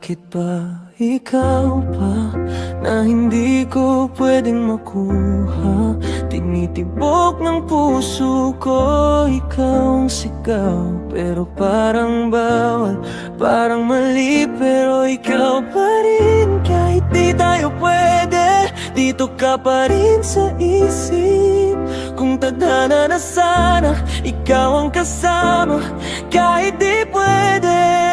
Bakit ba ikaw pa na hindi ko pwedeng makuha? Tinitibok ng puso ko, ikaw ang sigaw. Pero parang bawal, parang mali, pero ikaw pa rin. Kahit di tayo pwede, dito ka pa rin sa isip. Kung tadhana na sana, ikaw ang kasama. Kahit di pwede,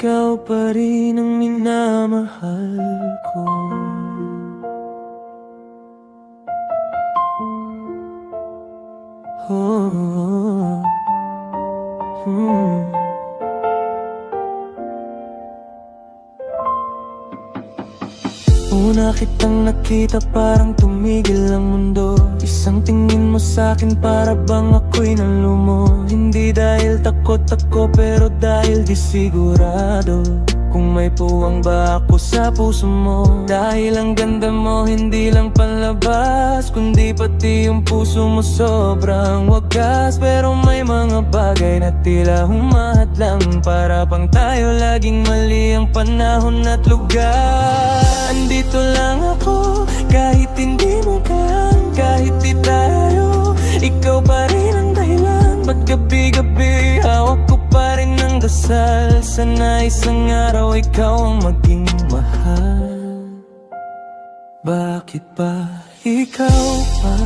ikaw pa rin ang minamahal ko. Oh, Una kitang nakita, parang tumigil ang mundo. Isang tingin mo sa'kin, para bang ako'y nalumo. Hindi dahil takot ako, pero dahil di sigurado kung may puwang ba ako sa puso mo. Dahil ang ganda mo, hindi lang panlabas, kundi pati yung puso mo sobrang wagas. Pero may mga bagay na tila humahadlang, para pang tayo laging mali ang panahon at lugar. Andito lang ako, kahit hindi mo kayang, kahit di tayo, ikaw pa rin ang dahilan. Pag gabi-gabi, hawak ko pa rin ang dasal. Sana isang araw ikaw ang maging mahal. Bakit ba ikaw pa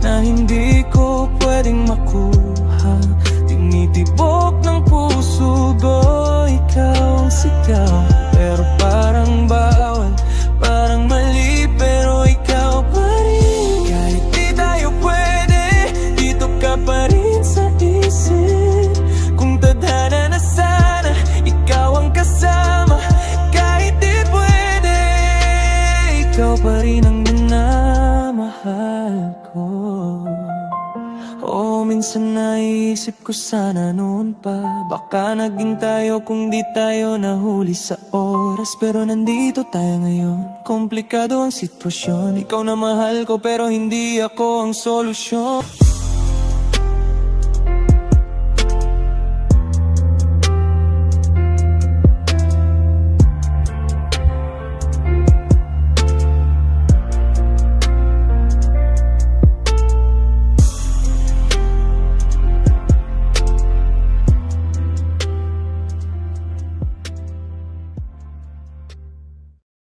na hindi ko pwedeng makuha? Tinitibok ng puso ko, ikaw ang sigaw. Pero parang bawal, parang mali, pero ikaw pa rin. Kahit di tayo pwede, dito ka pa rin sa isip. Kung tadhana na sana, ikaw ang kasama. Kahit di pwede, ikaw pa rin ang minamahal ko. Oo, minsan naisip ko sana noon pa, baka naging tayo kung di tayo nahuli sa oras. Pero nandito tayo ngayon, komplikado ang sitwasyon. Ikaw na mahal ko, pero hindi ako ang solusyon.